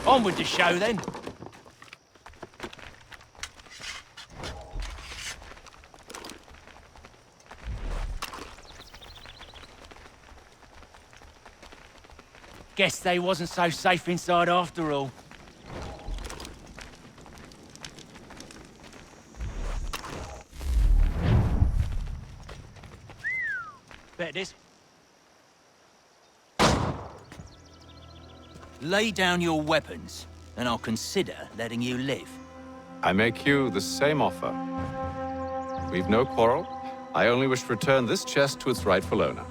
On with the show, then. Guess they wasn't so safe inside after all. Bet it is. Lay down your weapons, and I'll consider letting you live. I make you the same offer. We've no quarrel. I only wish to return this chest to its rightful owner.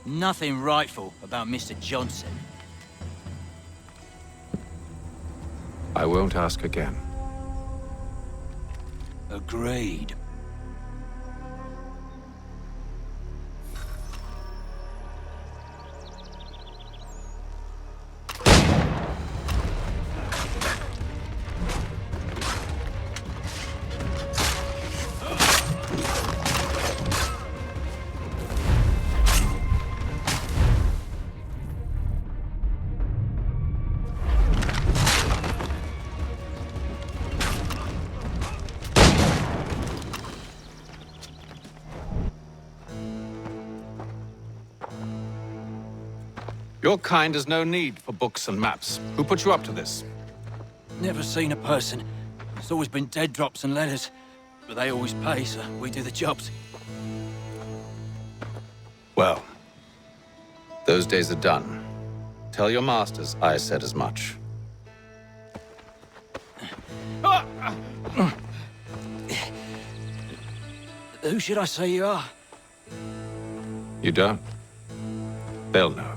Nothing rightful about Mr. Johnson. I won't ask again. Agreed. Your kind has no need for books and maps. Who put you up to this? Never seen a person. It's always been dead drops and letters. But they always pay, so we do the jobs. Well, those days are done. Tell your masters I said as much. Who should I say you are? You don't? They'll know.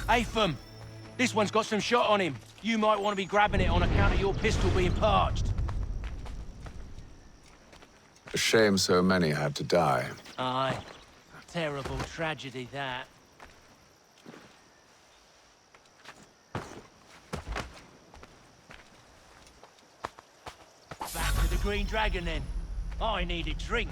Haytham, this one's got some shot on him. You might want to be grabbing it on account of your pistol being parched. A shame so many had to die. Aye. Terrible tragedy, that. Back to the Green Dragon, then. I need a drink.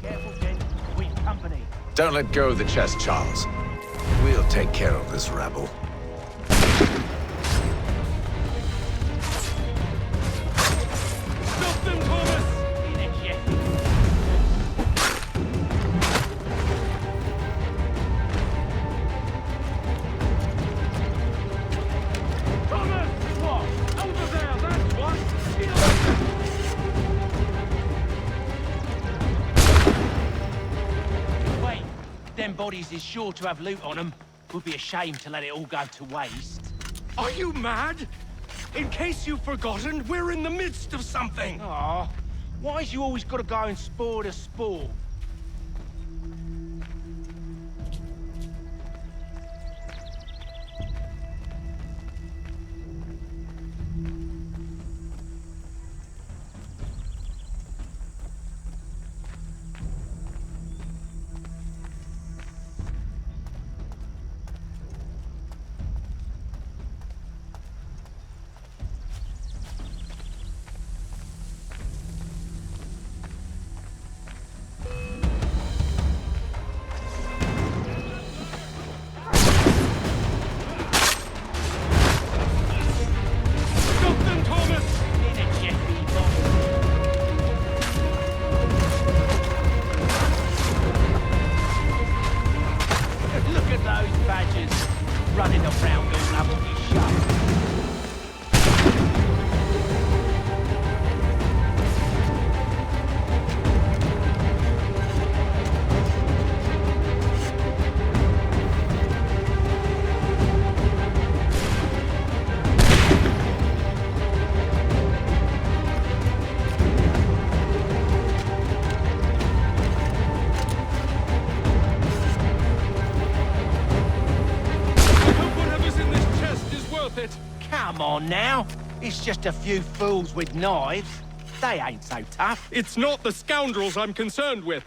Careful, Ken. We've company. Don't let go of the chest, Charles. We'll take care of this rabble. Stop them, Thomas! In a jet. Thomas! What? Over there, that's one! Wait, them bodies is sure to have loot on them. Would be a shame to let it all go to waste. Are you mad? In case you've forgotten, we're in the midst of something! Aw, why's you always gotta go and spoil the sport? Stop them, Thomas! In a jiffy, Look at those badgers running around all over your show. I hope whatever's in this chest is worth it! Come on now. It's just a few fools with knives. They ain't so tough. It's not the scoundrels I'm concerned with.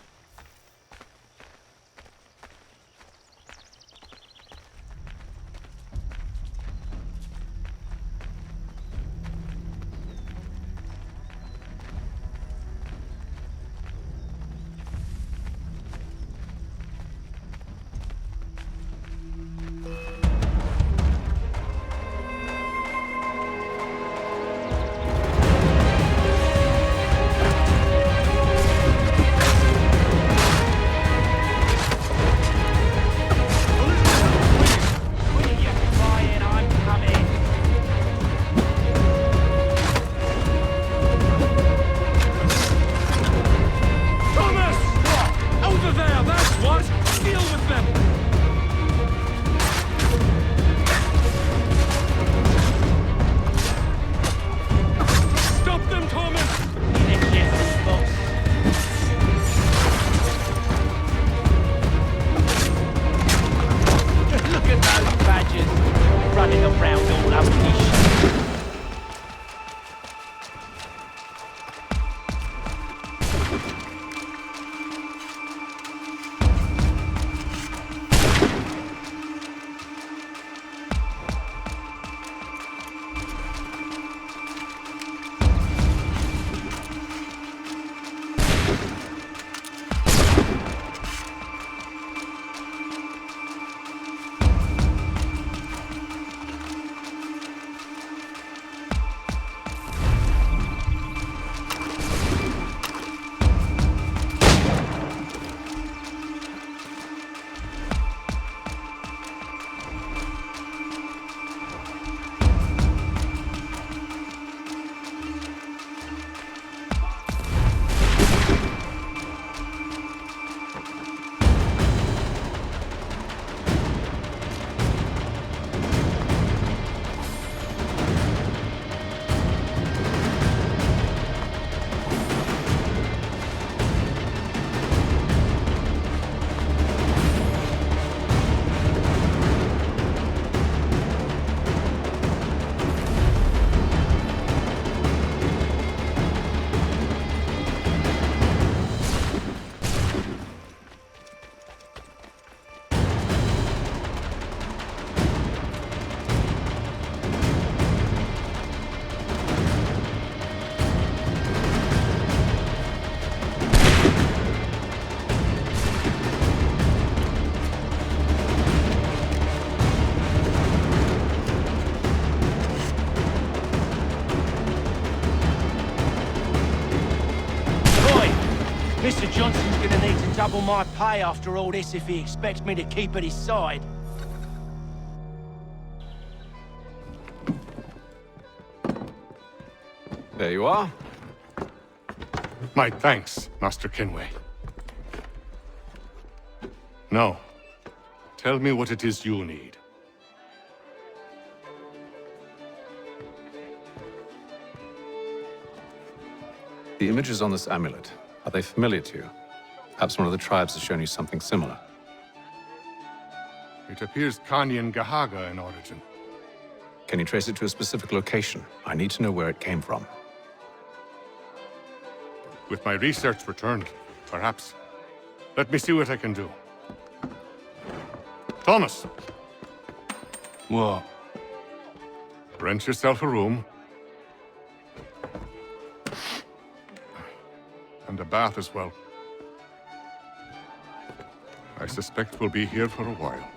double my pay after all this if he expects me to keep at his side. There you are. My thanks, Master Kenway. Now, tell me what it is you need. The images on this amulet, are they familiar to you? Perhaps one of the tribes has shown you something similar. It appears Kanyan Gahaga in origin. Can you trace it to a specific location? I need to know where it came from. With my research returned, perhaps. Let me see what I can do. Thomas! What? Rent yourself a room. And a bath as well. I suspect we'll be here for a while.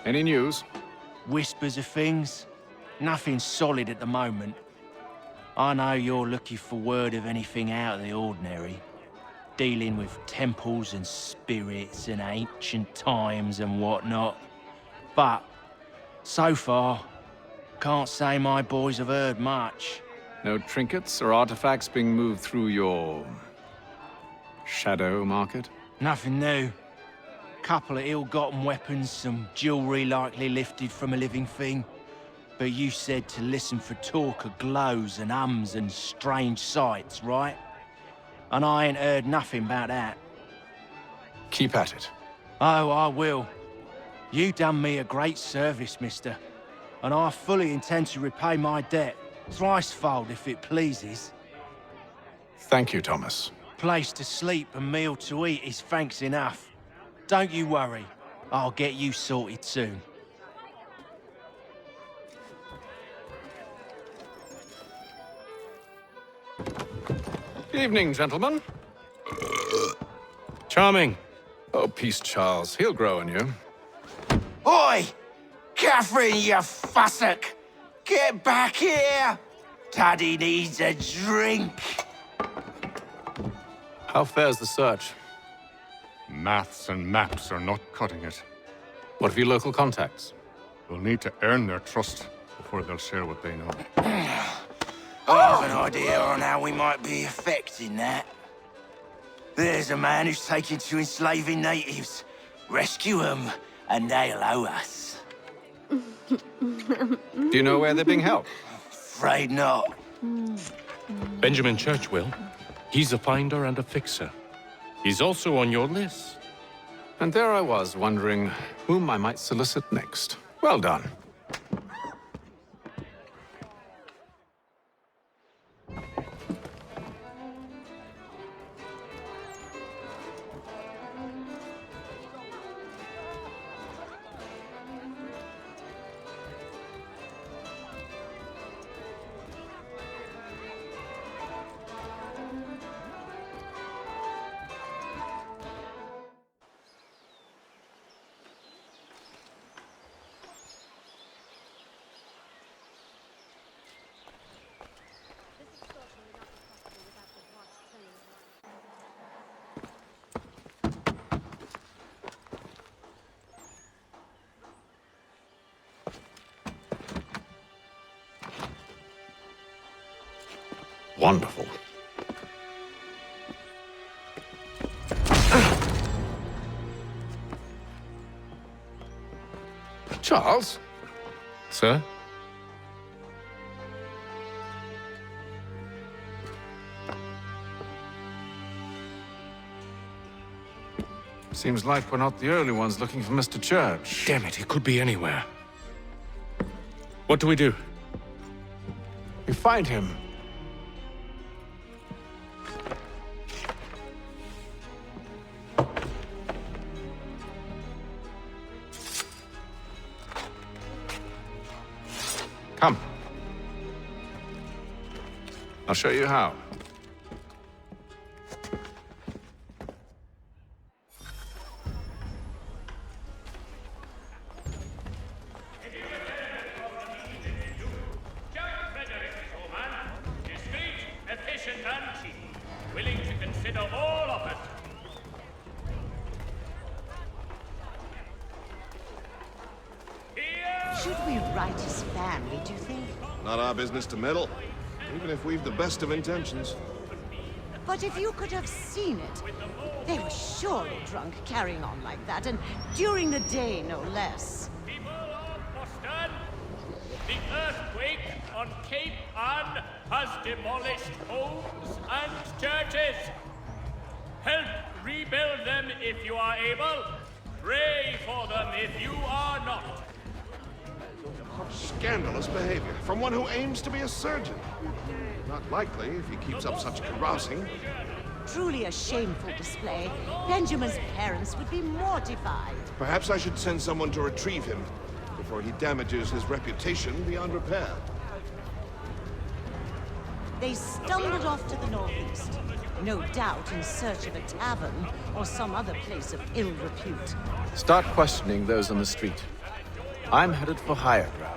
Any news? Whispers of things. Nothing solid at the moment. I know you're looking for word of anything out of the ordinary. Dealing with temples and spirits and ancient times and whatnot. But, so far, can't say my boys have heard much. No trinkets or artifacts being moved through your... shadow market? Nothing new. Couple of ill-gotten weapons, some jewelry likely lifted from a living thing. But you said to listen for talk of glows and ums and strange sights, right? And I ain't heard nothing about that. Keep at it. Oh, I will. You done me a great service, mister. And I fully intend to repay my debt. Thricefold, if it pleases. Thank you, Thomas. Place to sleep and meal to eat is thanks enough. Don't you worry. I'll get you sorted soon. Evening, gentlemen. Charming. Oh, peace, Charles. He'll grow on you. Oi! Catherine, you fussock! Get back here! Taddy needs a drink. How fares the search? Maths and maps are not cutting it. What of your local contacts? We'll need to earn their trust before they'll share what they know. I have an idea on how we might be affecting that. There's a man who's taken to enslaving natives. Rescue them, and they'll owe us. Do you know where they're being held? Afraid not. Benjamin Churchwill. He's a finder and a fixer. He's also on your list. And there I was, wondering whom I might solicit next. Well done. Wonderful. Charles? Sir? Seems like we're not the only ones looking for Mr. Church. Damn it, he could be anywhere. What do we do? We find him. Come. I'll show you how. Willing to consider all offers. Should we write his family, do you think? Not our business to meddle, even if we've the best of intentions. But if you could have seen it, they were surely drunk carrying on like that, and during the day, no less. People of Boston, the earthquake on Cape Ann has demolished homes and churches. Help rebuild them if you are able. Pray for them if you are not. Scandalous behavior from one who aims to be a surgeon. Not likely if he keeps up such carousing. Truly a shameful display. Benjamin's parents would be mortified. Perhaps I should send someone to retrieve him before he damages his reputation beyond repair. They stumbled off to the northeast, no doubt in search of a tavern or some other place of ill repute. Start questioning those on the street. I'm headed for higher ground.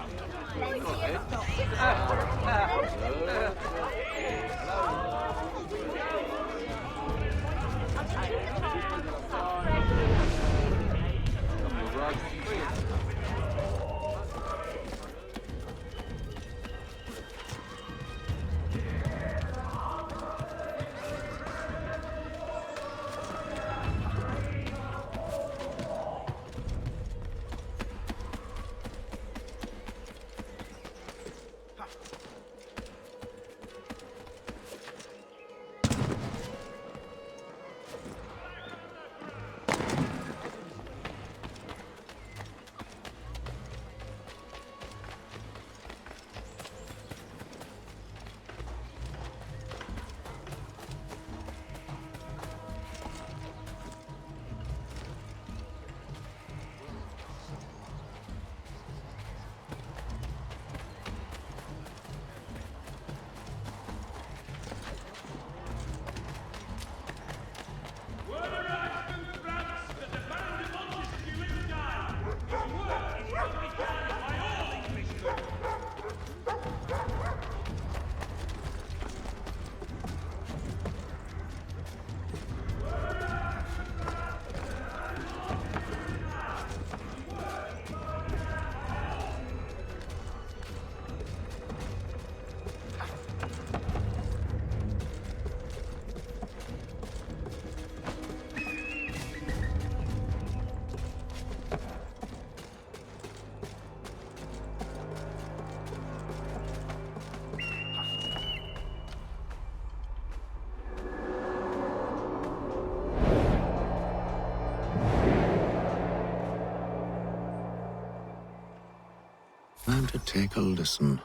Time to take a listen.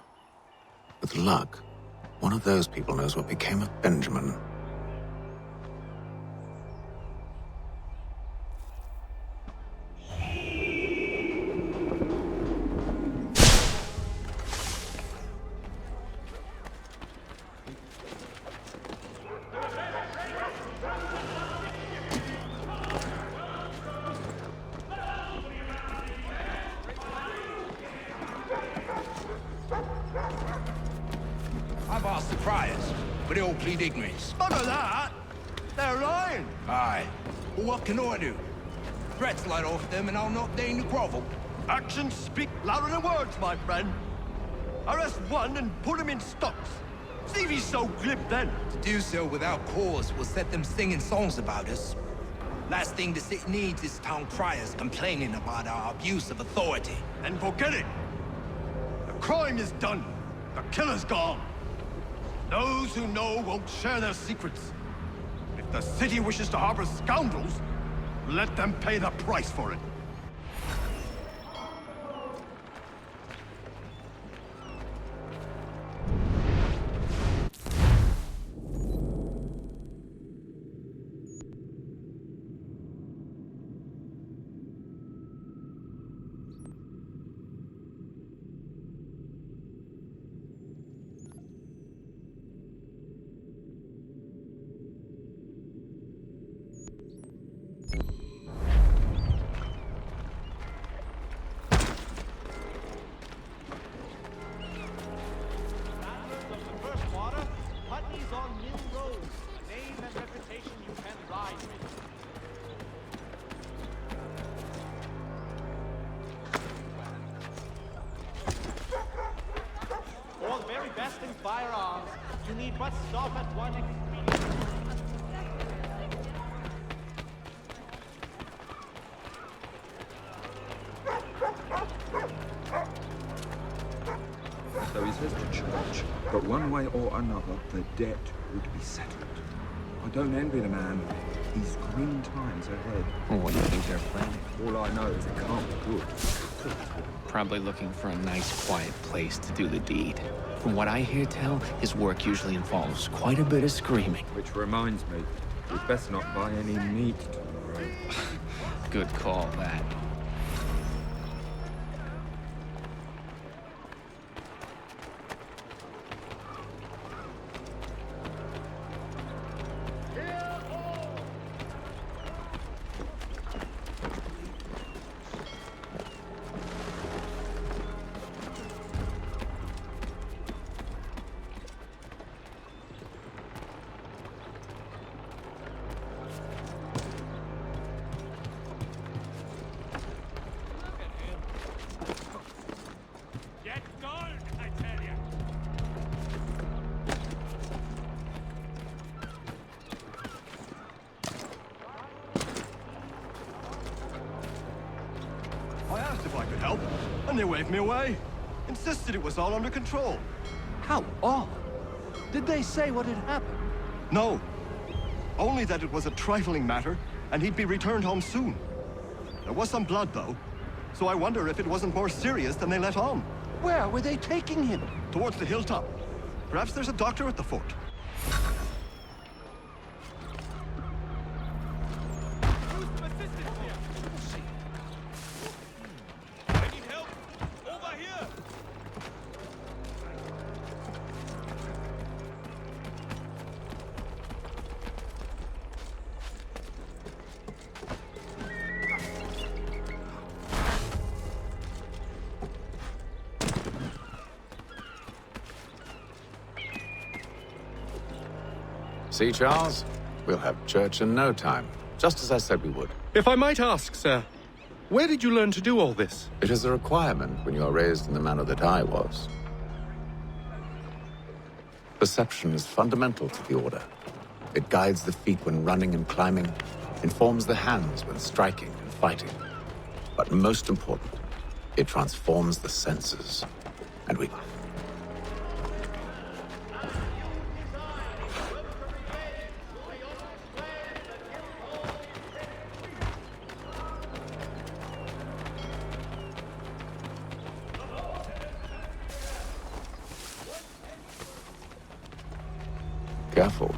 With luck, one of those people knows what became of Benjamin. I've asked the friars, but they all plead ignorance. None of that! They're lying! Aye. Well, what can I do? Threats light off them and I'll not deign to grovel. Actions speak louder than words, my friend. Arrest one and put him in stocks. See if he's so glib then. To do so without cause will set them singing songs about us. Last thing the city needs is town criers complaining about our abuse of authority. Then forget it. The crime is done. The killer's gone. Those who know won't share their secrets. If the city wishes to harbor scoundrels, let them pay the price for it. For the very best in firearms, you need but stop at one ingredient. So he says to church, but one way or another, the debt would be settled. I don't envy the man. He's grim times ahead. Well, what do you think they're planning? All I know is it can't be good. Probably looking for a nice, quiet place to do the deed. From what I hear tell, his work usually involves quite a bit of screaming. Which reminds me, we'd best not buy any meat tomorrow. Good call, that. I asked if I could help, and they waved me away. Insisted it was all under control. How odd. Did they say what had happened? No. Only that it was a trifling matter, and he'd be returned home soon. There was some blood, though, so I wonder if it wasn't more serious than they let on. Where were they taking him? Towards the hilltop. Perhaps there's a doctor at the fort. See, Charles? We'll have church in no time, just as I said we would. If I might ask, sir, where did you learn to do all this? It is a requirement when you are raised in the manner that I was. Perception is fundamental to the Order. It guides the feet when running and climbing, informs the hands when striking and fighting. But most important, it transforms the senses. And we... Careful.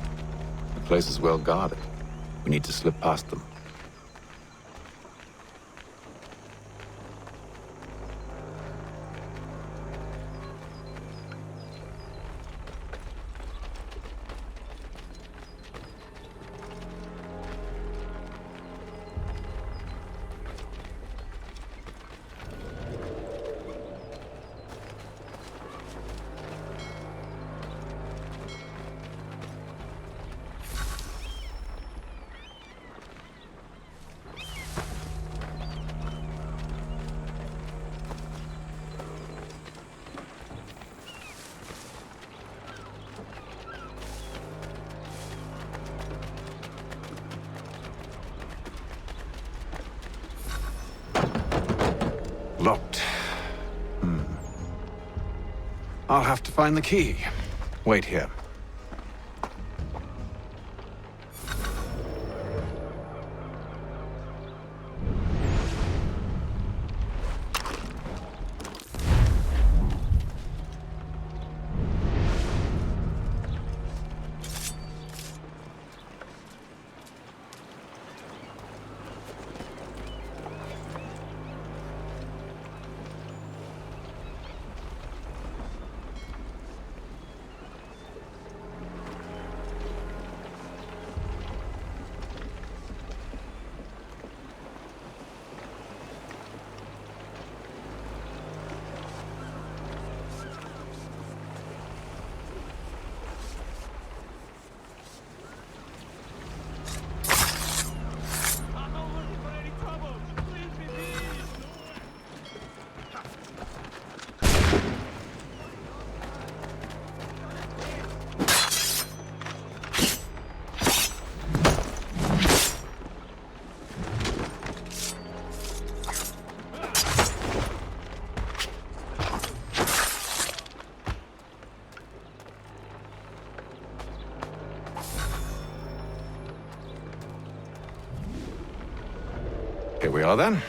The place is well guarded. We need to slip past them. I'll have to find the key. Wait here. Here we are then.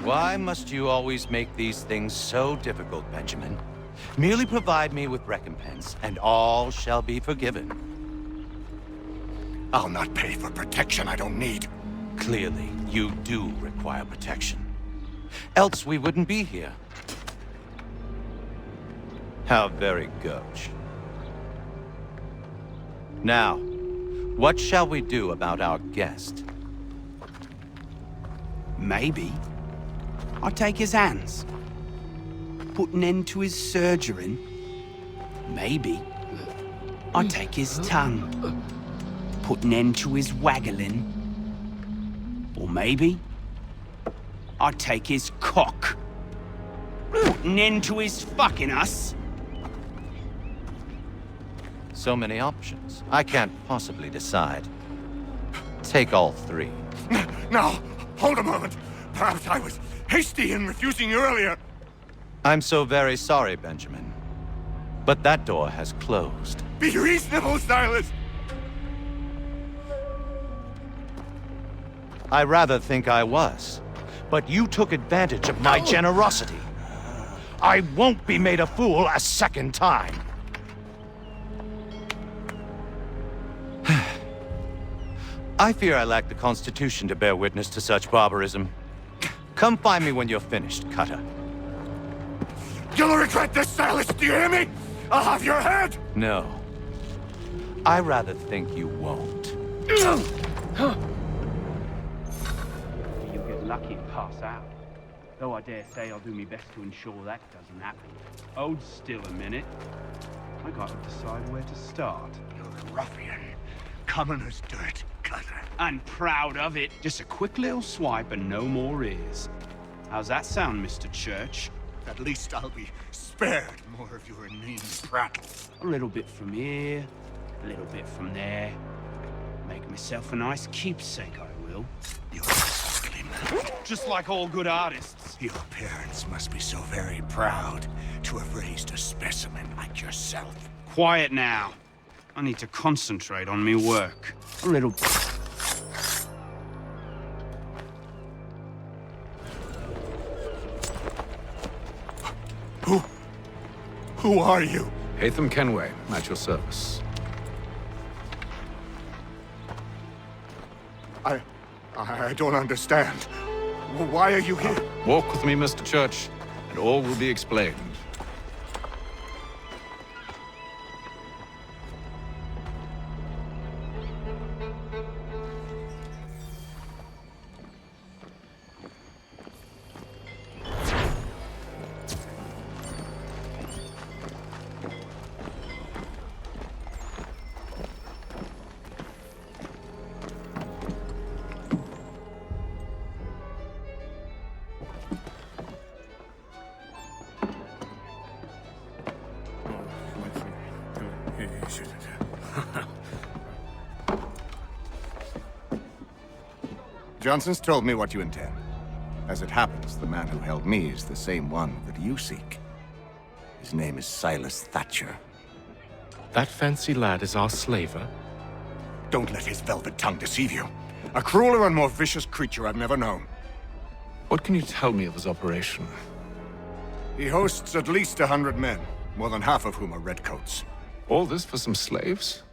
Why must you always make these things so difficult, Benjamin? Merely provide me with recompense, and all shall be forgiven. I'll not pay for protection I don't need. Clearly, you do require protection. Else we wouldn't be here. How very gauche. Now, what shall we do about our guest? Maybe I'll take his hands. Put an end to his surgering. Maybe I'll take his tongue. Put an end to his waggling. Or maybe I'll take his cock. Put an end to his fucking us. So many options. I can't possibly decide. Take all three. Now, hold a moment. Perhaps I was hasty in refusing you earlier. I'm so very sorry, Benjamin. But that door has closed. Be reasonable, Silas! I rather think I was. But you took advantage of my generosity. I won't be made a fool a second time. I fear I lack the constitution to bear witness to such barbarism. Come find me when you're finished, Cutter. You'll regret this, Silas, do you hear me? I'll have your head! No. I rather think you won't. You'll get lucky and pass out. Though I dare say I'll do my best to ensure that doesn't happen. Hold still a minute. I gotta decide where to start. You're a ruffian. Commoners do it, Cutter. I'm proud of it. Just a quick little swipe and no more is. How's that sound, Mr. Church? At least I'll be spared more of your inane prattle. A little bit from here, a little bit from there. Make myself a nice keepsake, I will. You're ugly, man. Just like all good artists. Your parents must be so very proud to have raised a specimen like yourself. Quiet now. I need to concentrate on me work. A little... Who are you? Haytham Kenway, at your service. I don't understand. Why are you here? Walk with me, Mr. Church, and all will be explained. Johnson's told me what you intend. As it happens, the man who held me is the same one that you seek. His name is Silas Thatcher. That fancy lad is our slaver? Don't let his velvet tongue deceive you. A crueler and more vicious creature I've never known. What can you tell me of his operation? He hosts at least 100 men, more than half of whom are redcoats. All this for some slaves?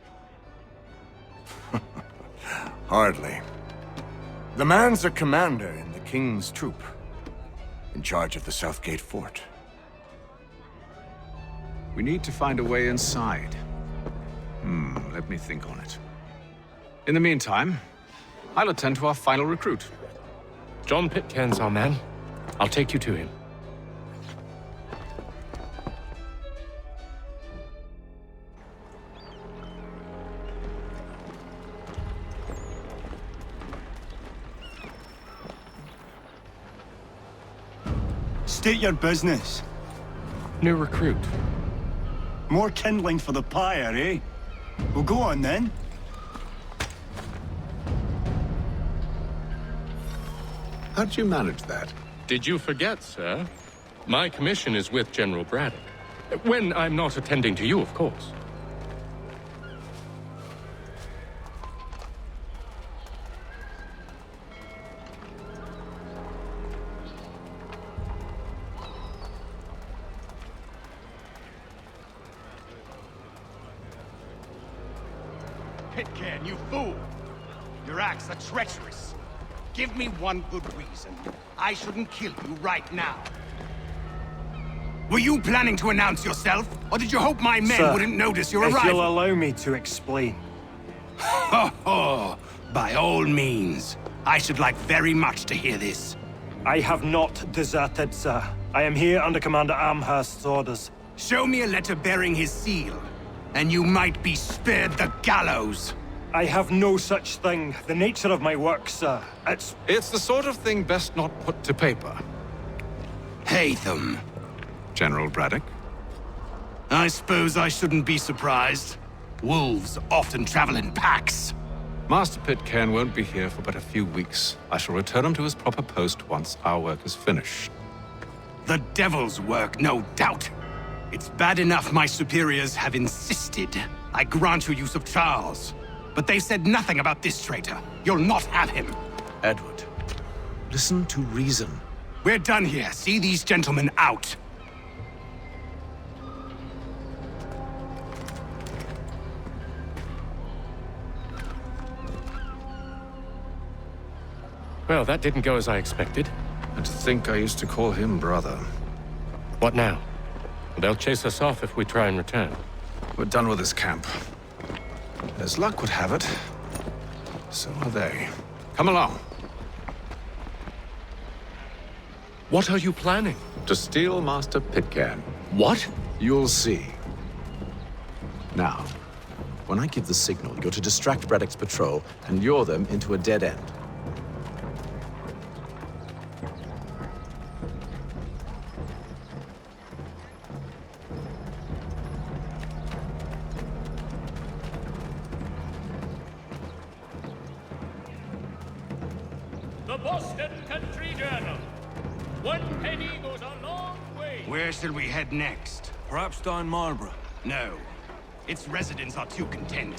Hardly. The man's a commander in the King's troop, in charge of the Southgate Fort. We need to find a way inside. Let me think on it. In the meantime, I'll attend to our final recruit. John Pitcairn's our man. I'll take you to him. State your business. New recruit. More kindling for the pyre, eh? Well, go on then. How'd you manage that? Did you forget, sir? My commission is with General Braddock. When I'm not attending to you, of course. Pitcairn, you fool! Your acts are treacherous. Give me one good reason I shouldn't kill you right now. Were you planning to announce yourself, or did you hope my men Sir, wouldn't notice your if arrival? you'll allow me to explain. Ho ho! By all means. I should like very much to hear this. I have not deserted, sir. I am here under Commander Amherst's orders. Show me a letter bearing his seal, and you might be spared the gallows. I have no such thing. The nature of my work, sir, It's the sort of thing best not put to paper. Haytham. General Braddock? I suppose I shouldn't be surprised. Wolves often travel in packs. Master Pitcairn won't be here for but a few weeks. I shall return him to his proper post once our work is finished. The devil's work, no doubt. It's bad enough my superiors have insisted I grant you use of Charles. But they said nothing about this traitor. You'll not have him. Edward, listen to reason. We're done here. See these gentlemen out. Well, that didn't go as I expected. And to think I used to call him brother. What now? They'll chase us off if we try and return. We're done with this camp. As luck would have it, so are they. Come along. What are you planning? To steal Master Pitcairn. What? You'll see. Now, when I give the signal, you're to distract Braddock's patrol and lure them into a dead end. The Boston Country Journal. 1 penny goes a long way. Where shall we head next? Perhaps down Marlborough. No. Its residents are too content.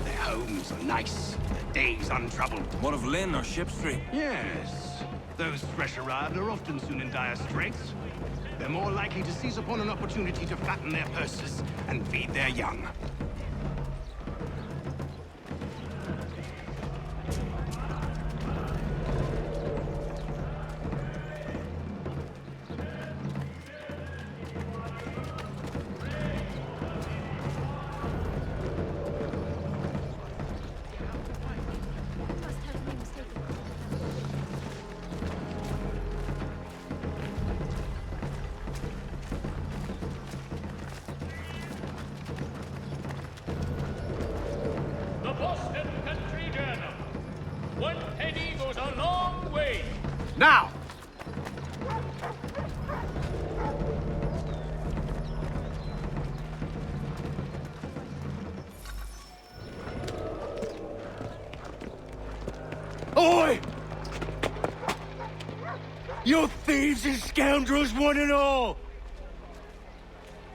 Their homes are nice, their days untroubled. What of Lynn or Ship Street? Yes. Those fresh arrived are often soon in dire straits. They're more likely to seize upon an opportunity to fatten their purses and feed their young. The Boston Country Journal. 1 penny goes a long way. Now! Oi! You thieves and scoundrels, one and all!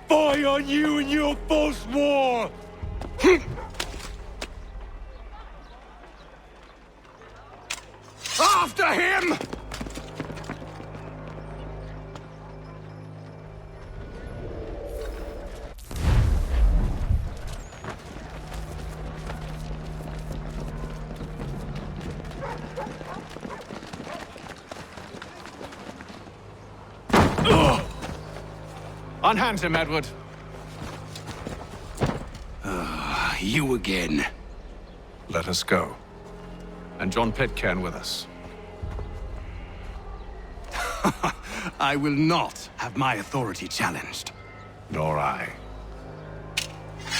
Fie on you and your false war! After him! Unhand him, Edward. You again. Let us go. And John Pitcairn with us. I will not have my authority challenged. Nor I.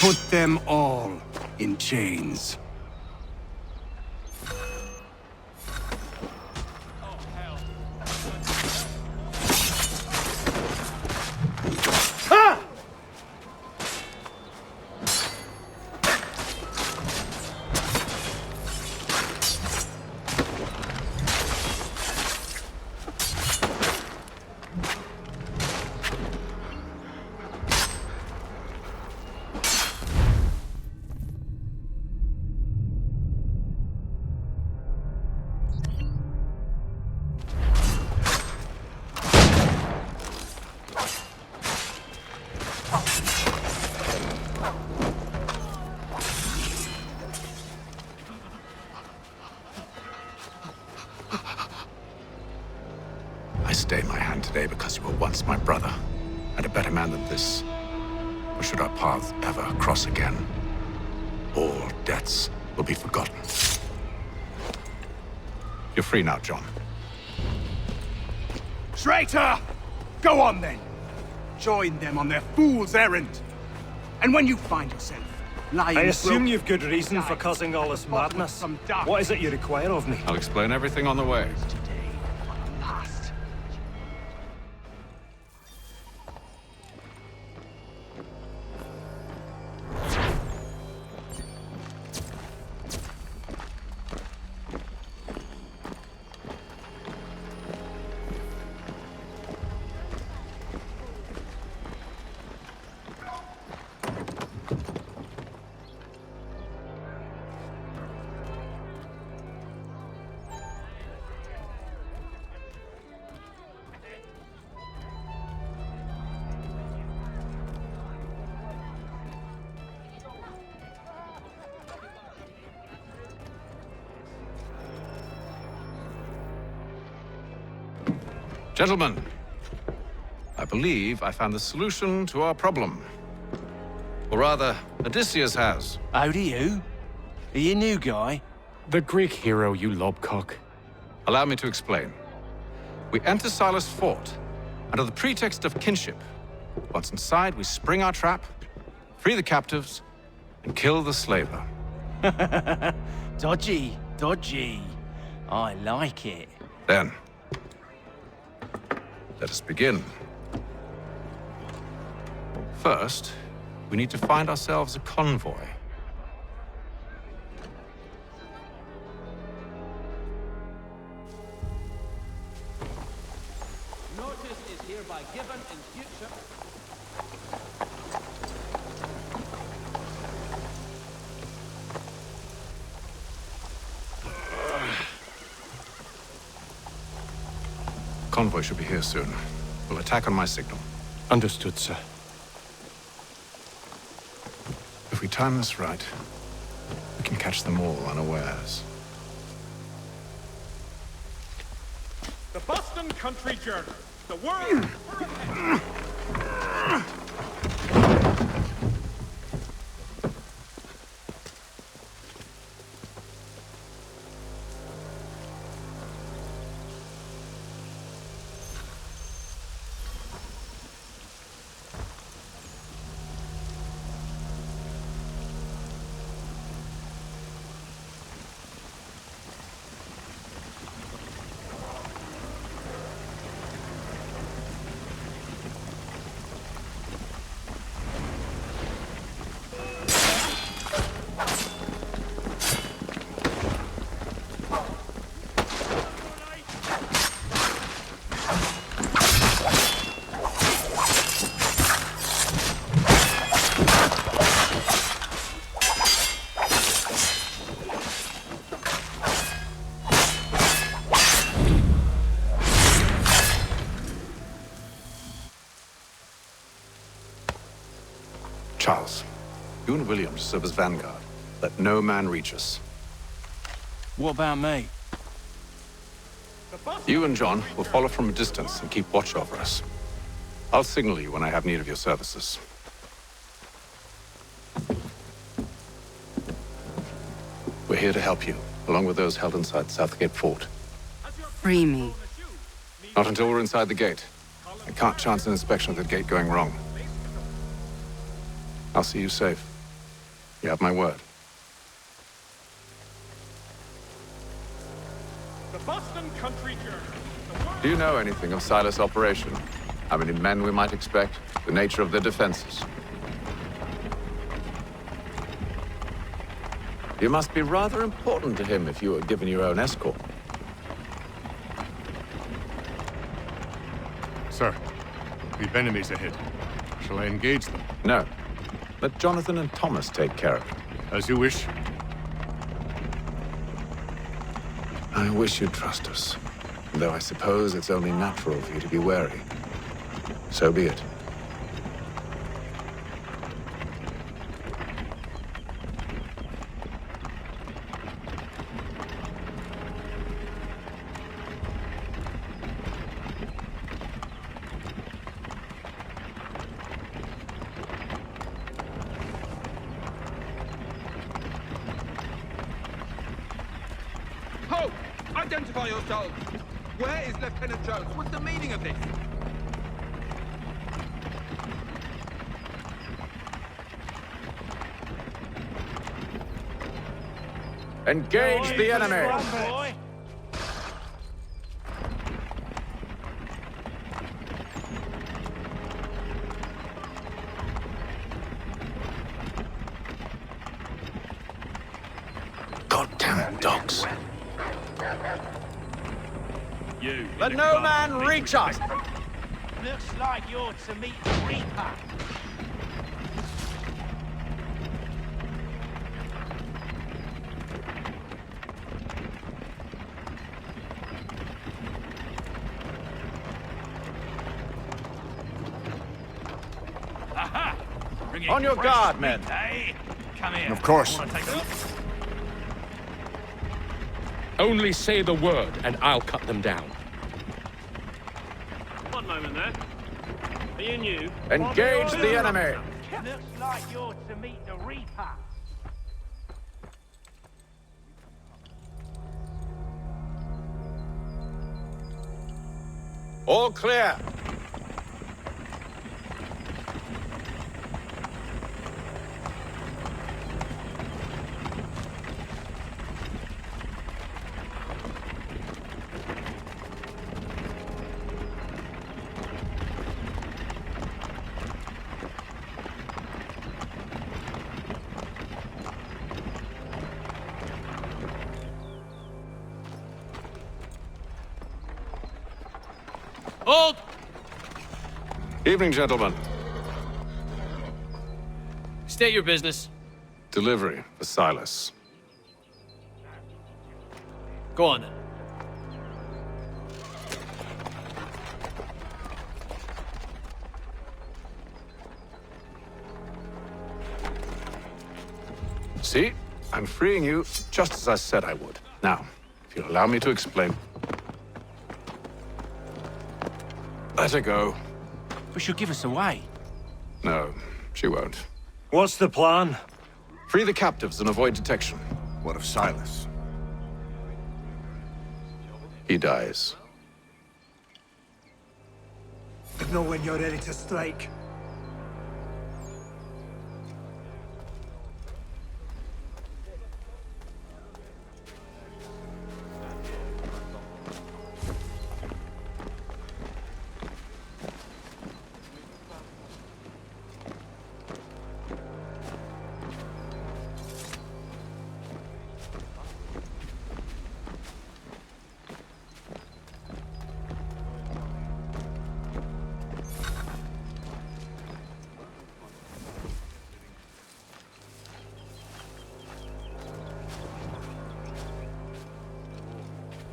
Put them all in chains. I stay my hand today because you were once my brother, and a better man than this. Or should our paths ever cross again, all debts will be forgotten. You're free now, John. Traitor! Go on then! Join them on their fool's errand! And when you find yourself lying... I assume you've good reason for causing all this madness. What is it you require of me? I'll explain everything on the way. Gentlemen, I believe I found the solution to our problem. Or rather, Odysseus has. How do you? Are you a new guy? The Greek hero, you lobcock. Allow me to explain. We enter Silas' fort, under the pretext of kinship. Once inside, we spring our trap, free the captives, and kill the slaver. Dodgy, dodgy. I like it. Then, let us begin. First, we need to find ourselves a convoy. Notice is hereby given in future. Convoy should be here soon. We'll attack on my signal. Understood, sir. If we time this right, we can catch them all unawares. The Boston Country Journal. The world. You and William to serve as vanguard. Let no man reach us. What about me? You and John will follow from a distance and keep watch over us. I'll signal you when I have need of your services. We're here to help you, along with those held inside Southgate Fort. Free me. Not until we're inside the gate. I can't chance an inspection of the gate going wrong. I'll see you safe. You have my word. The Boston Country Journal. Do you know anything of Silas' operation? How many men we might expect? The nature of their defenses? You must be rather important to him if you were given your own escort. Sir, we've enemies ahead. Shall I engage them? No. Let Jonathan and Thomas take care of it. As you wish. I wish you'd trust us. Though I suppose it's only natural for you to be wary. So be it. Ho! Identify yourselves! Where is Lieutenant Jones? What's the meaning of this? Engage the enemy! Boy. Goddamn dogs. You. Let no man reach us! Looks like you're to meet the Reaper. Aha! On your guard, men. Hey, come here. Of course. Wanna take a look? Only say the word, and I'll cut them down. One moment there. Are you new? Engage the enemy! Looks like you're to meet the Reaper. All clear. Hold! Evening, gentlemen. State your business. Delivery for Silas. Go on then. See? I'm freeing you just as I said I would. Now, if you'll allow me to explain. Let her go. But she'll give us away. No, she won't. What's the plan? Free the captives and avoid detection. What of Silas? He dies. Know when you're ready to strike.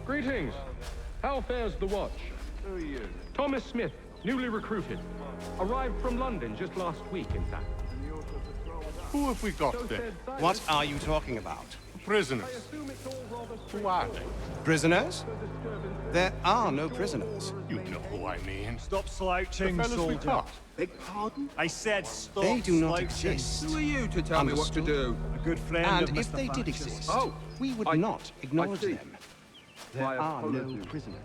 Greetings. How fares the watch? Who are you? Thomas Smith, newly recruited. Arrived from London just last week, in fact. Who have we got there? What are you talking about? Prisoners. Who are they? Prisoners? There are no prisoners. You know who I mean. Stop slouching, The fellas we soldier. caught. Beg pardon? I said stop They do not slouching. exist. Who are you to tell me what to do? A good friend of And if Mr. they did Thatcher's. exist, Oh, we would not acknowledge see. them. There My are no apologies. prisoners.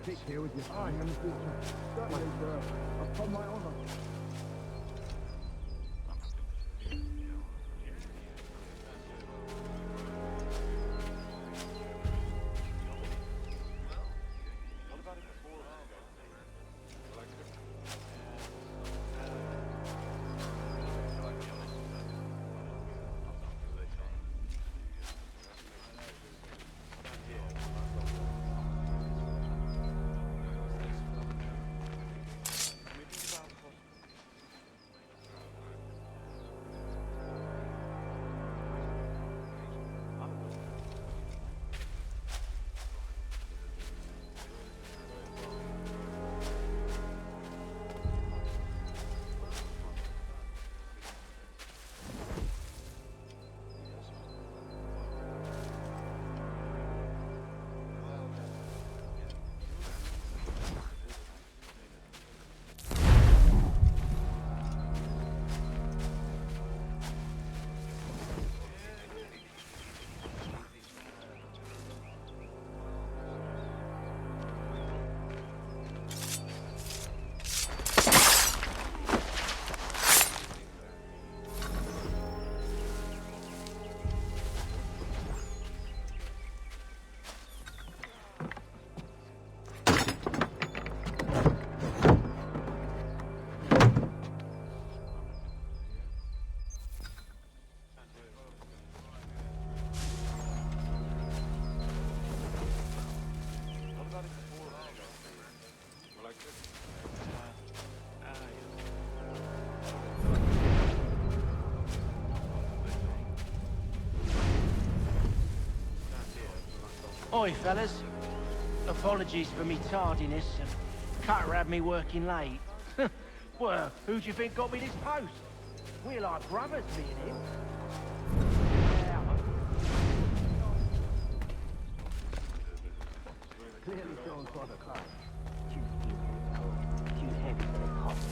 Oi, fellas. Apologies for me tardiness. Cutter had me working late. Well, who do you think got me this post? We're like brothers, me and him. Clearly shown for the club. Too heavy for the cost.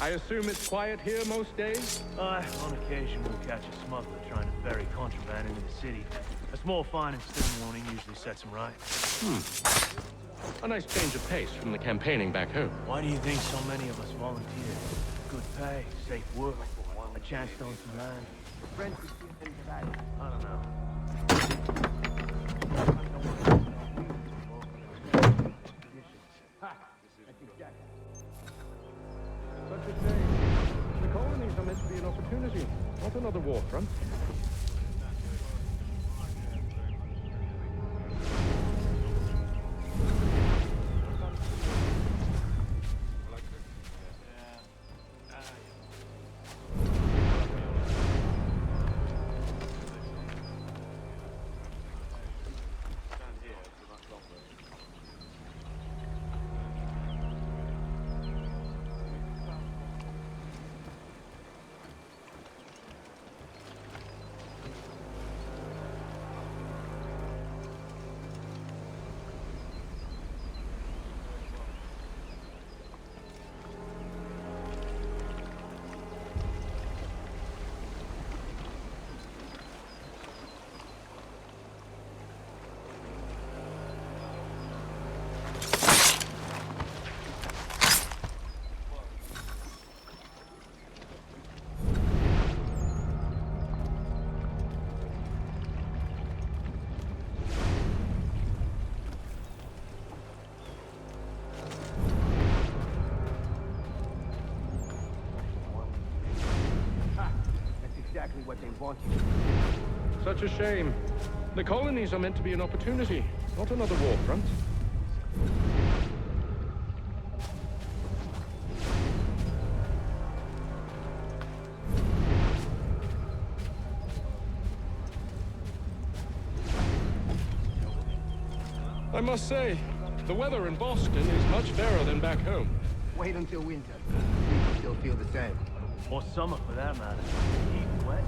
I assume it's quiet here most days? Aye, on occasion we'll catch a smuggler trying to ferry contraband into the city. A small fine and stern warning usually sets him right. A nice change of pace from the campaigning back home. Why do you think so many of us volunteer? Good pay, safe work, a chance to own some land. I don't know. Such a shame. The colonies are meant to be an opportunity, not another war front. Exactly what they want you to. Such a shame. The colonies are meant to be an opportunity, not another war front. I must say, the weather in Boston is much fairer than back home. Wait until winter. You still feel the same. Or summer, for that matter. Heat and wet.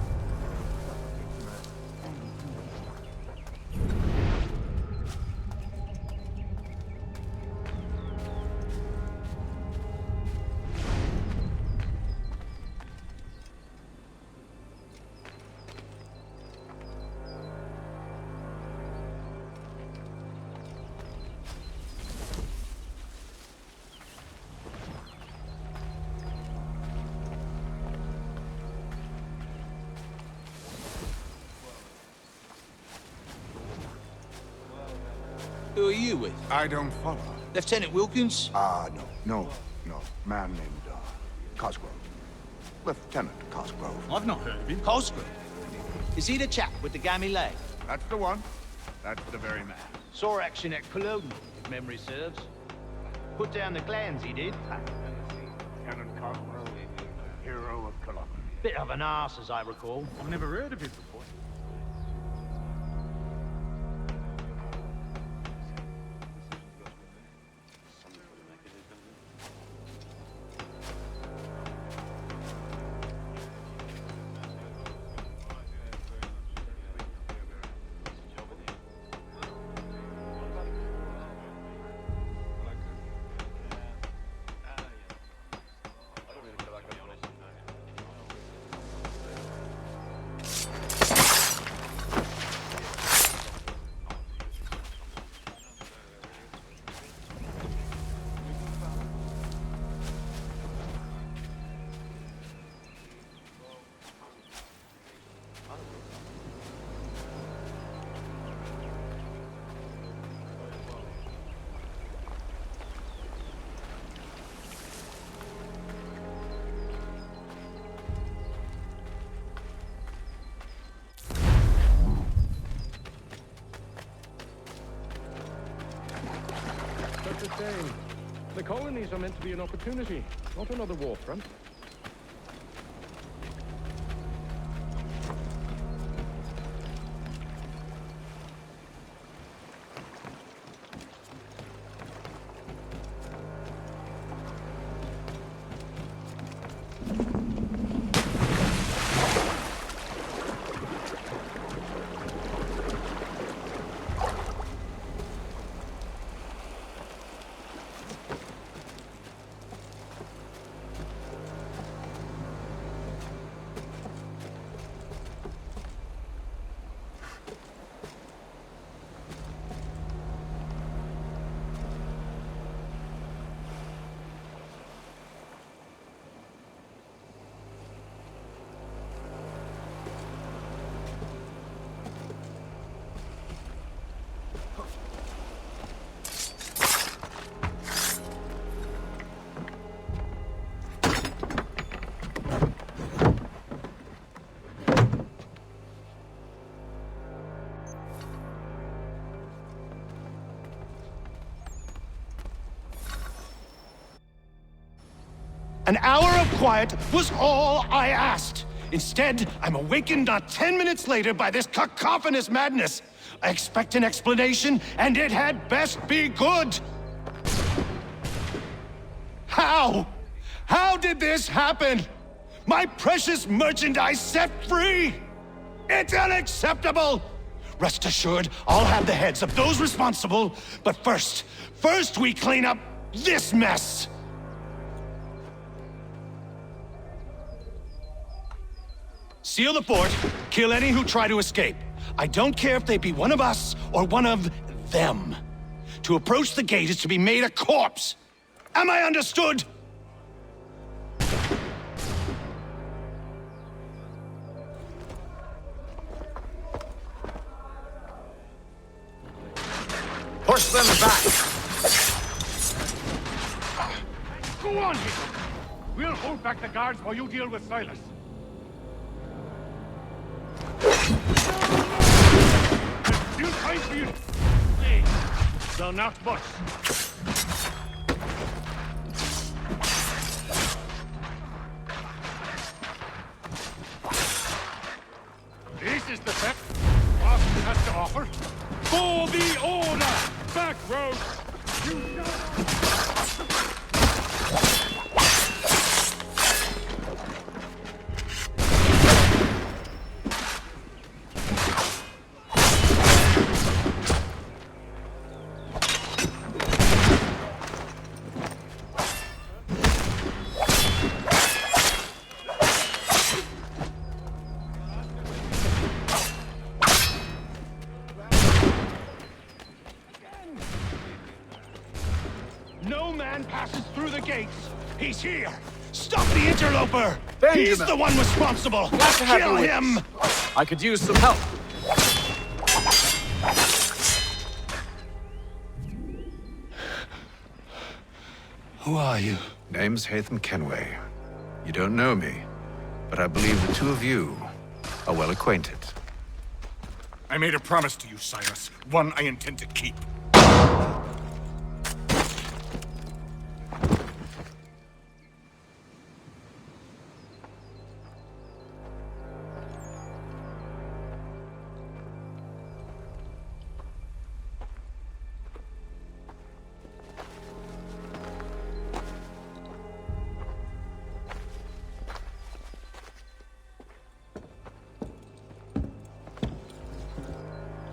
Who are you with? I don't follow. Lieutenant Wilkins? No. Man named, Cosgrove. Lieutenant Cosgrove. I've not heard of him. Cosgrove? Is he the chap with the gammy leg? That's the one. That's the very man. Saw action at Cologne, if memory serves. Put down the glands, he did. Lieutenant Cosgrove, hero of Cologne. Bit of an arse, as I recall. I've never heard of him before. Such a shame. The colonies are meant to be an opportunity, not another war front. An hour of quiet was all I asked. Instead, I'm awakened not 10 minutes later by this cacophonous madness. I expect an explanation, and it had best be good. How? How did this happen? My precious merchandise set free? It's unacceptable! Rest assured, I'll have the heads of those responsible, but first we clean up this mess! Seal the fort, kill any who try to escape. I don't care if they be one of us or one of them. To approach the gate is to be made a corpse. Am I understood? Push them back! Go on, Haytham. We'll hold back the guards while you deal with Silas. Still time for you. Hey, they'll not much. This is the best Boston has to offer. For the order! Back that road! No man passes through the gates. He's here. Stop the interloper. Benjamin. He's the one responsible. Glad to have Kill you with him. us. I could use some help. Who are you? Name's Haytham Kenway. You don't know me, but I believe the two of you are well acquainted. I made a promise to you, Silas. One I intend to keep.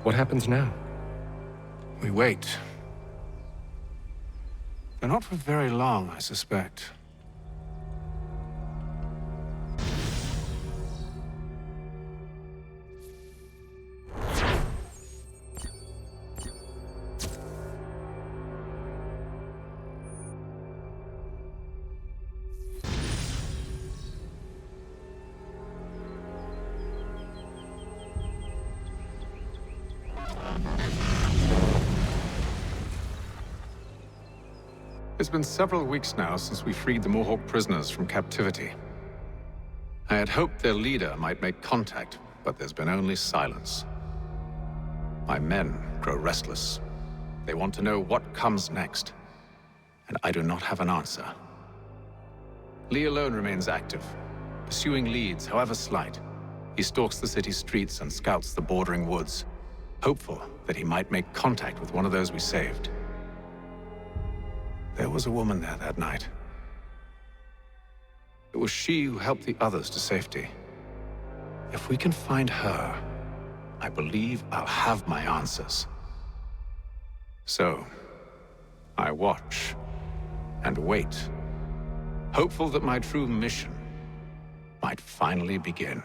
What happens now? We wait. But not for very long, I suspect. It's been several weeks now since we freed the Mohawk prisoners from captivity. I had hoped their leader might make contact, but there's been only silence. My men grow restless. They want to know what comes next, and I do not have an answer. Lee alone remains active, pursuing leads, however slight. He stalks the city streets and scouts the bordering woods, hopeful that he might make contact with one of those we saved. There was a woman there that night. It was she who helped the others to safety. If we can find her, I believe I'll have my answers. So, I watch and wait, hopeful that my true mission might finally begin.